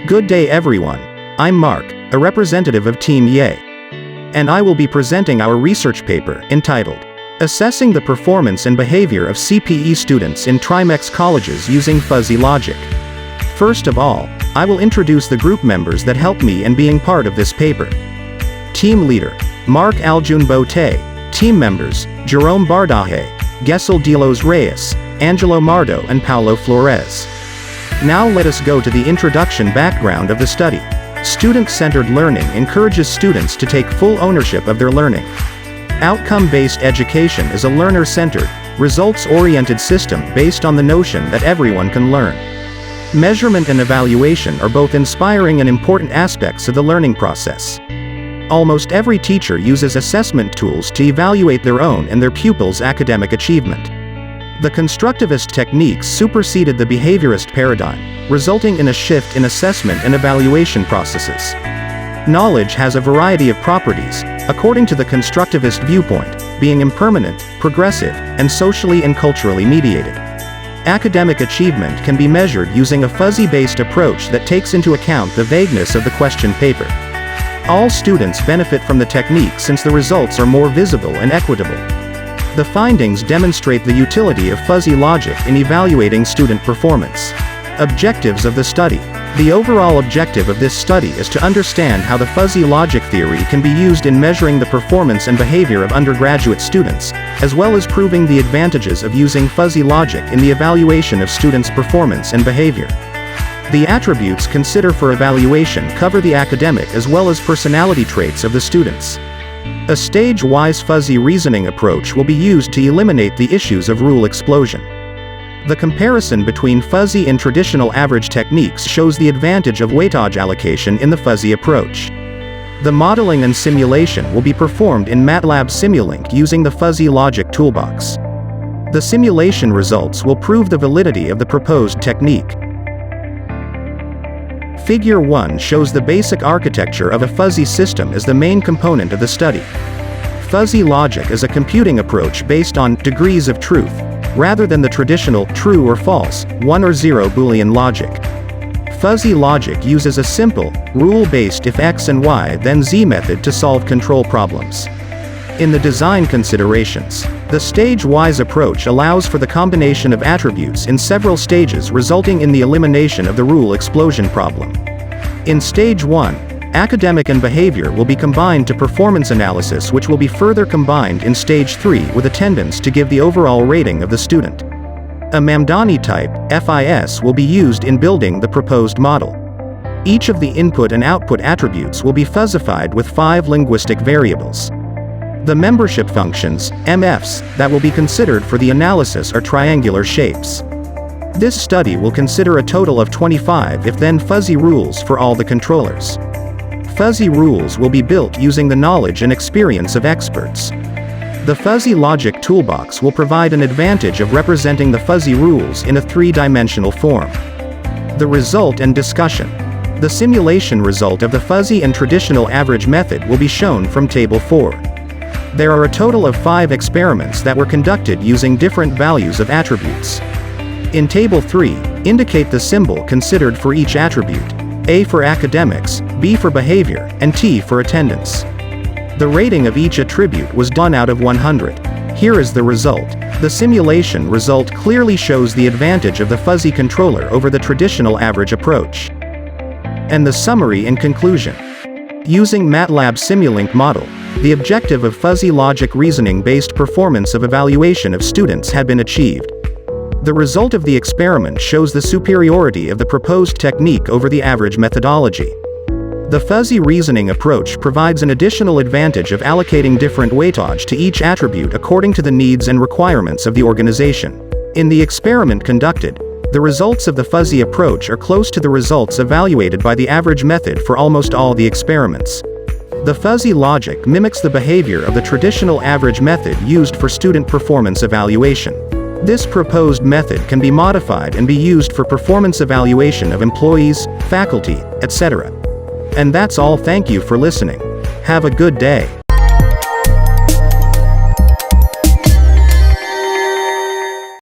Good day everyone. I'm Mark, a representative of Team Ye. And I will be presenting our research paper, entitled, Assessing the Performance and Behavior of CPE Students in Trimex Colleges Using Fuzzy Logic. First of all, I will introduce the group members that helped me in being part of this paper. Team Leader, Mark Aljun Bote. Team Members, Jerome Bardaje, Gesille Delos Reyes, Angelo Mardo and Paolo Flores. Now let us go to the introduction background of the study. Student-centered learning encourages students to take full ownership of their learning. Outcome-based education is a learner-centered, results-oriented system based on the notion that everyone can learn. Measurement and evaluation are both inspiring and important aspects of the learning process. Almost every teacher uses assessment tools to evaluate their own and their pupils' academic achievement. The constructivist techniques superseded the behaviorist paradigm, resulting in a shift in assessment and evaluation processes. Knowledge has a variety of properties, according to the constructivist viewpoint, being impermanent, progressive, and socially and culturally mediated. Academic achievement can be measured using a fuzzy-based approach that takes into account the vagueness of the question paper. All students benefit from the technique since the results are more visible and equitable. The findings demonstrate the utility of fuzzy logic in evaluating student performance. Objectives of the study. The overall objective of this study is to understand how the fuzzy logic theory can be used in measuring the performance and behavior of undergraduate students, as well as proving the advantages of using fuzzy logic in the evaluation of students' performance and behavior. The attributes considered for evaluation cover the academic as well as personality traits of the students. A stage-wise fuzzy reasoning approach will be used to eliminate the issues of rule explosion. The comparison between fuzzy and traditional average techniques shows the advantage of weightage allocation in the fuzzy approach. The modeling and simulation will be performed in Matlab-Simulink using the fuzzy logic toolbox. The simulation results will prove the validity of the proposed technique. Figure 1 shows the basic architecture of a fuzzy system as the main component of the study. Fuzzy logic is a computing approach based on degrees of truth, rather than the traditional true or false, 1 or 0 Boolean logic. Fuzzy logic uses a simple, rule-based if x and y then z method to solve control problems. In the design considerations, the stage-wise approach allows for the combination of attributes in several stages resulting in the elimination of the rule explosion problem. In stage 1, academic and behavior will be combined to performance analysis, which will be further combined in stage 3 with attendance to give the overall rating of the student. A Mamdani type, FIS, will be used in building the proposed model. Each of the input and output attributes will be fuzzified with 5 linguistic variables. The membership functions, MFs, that will be considered for the analysis are triangular shapes. This study will consider a total of 25 if-then fuzzy rules for all the controllers. Fuzzy rules will be built using the knowledge and experience of experts. The fuzzy logic toolbox will provide an advantage of representing the fuzzy rules in a 3-dimensional form. The result and discussion. The simulation result of the fuzzy and traditional average method will be shown from Table 4. There are a total of 5 experiments that were conducted using different values of attributes. In Table 3, indicate the symbol considered for each attribute, A for academics, B for behavior, and T for attendance. The rating of each attribute was done out of 100. Here is the result. The simulation result clearly shows the advantage of the fuzzy controller over the traditional average approach. And the summary and conclusion. Using Matlab-Simulink model, the objective of fuzzy logic reasoning-based performance of evaluation of students had been achieved. The result of the experiment shows the superiority of the proposed technique over the average methodology. The fuzzy reasoning approach provides an additional advantage of allocating different weightage to each attribute according to the needs and requirements of the organization. In the experiment conducted, the results of the fuzzy approach are close to the results evaluated by the average method for almost all the experiments. The fuzzy logic mimics the behavior of the traditional average method used for student performance evaluation. This proposed method can be modified and be used for performance evaluation of employees, faculty, etc. And that's all. Thank you for listening. Have a good day.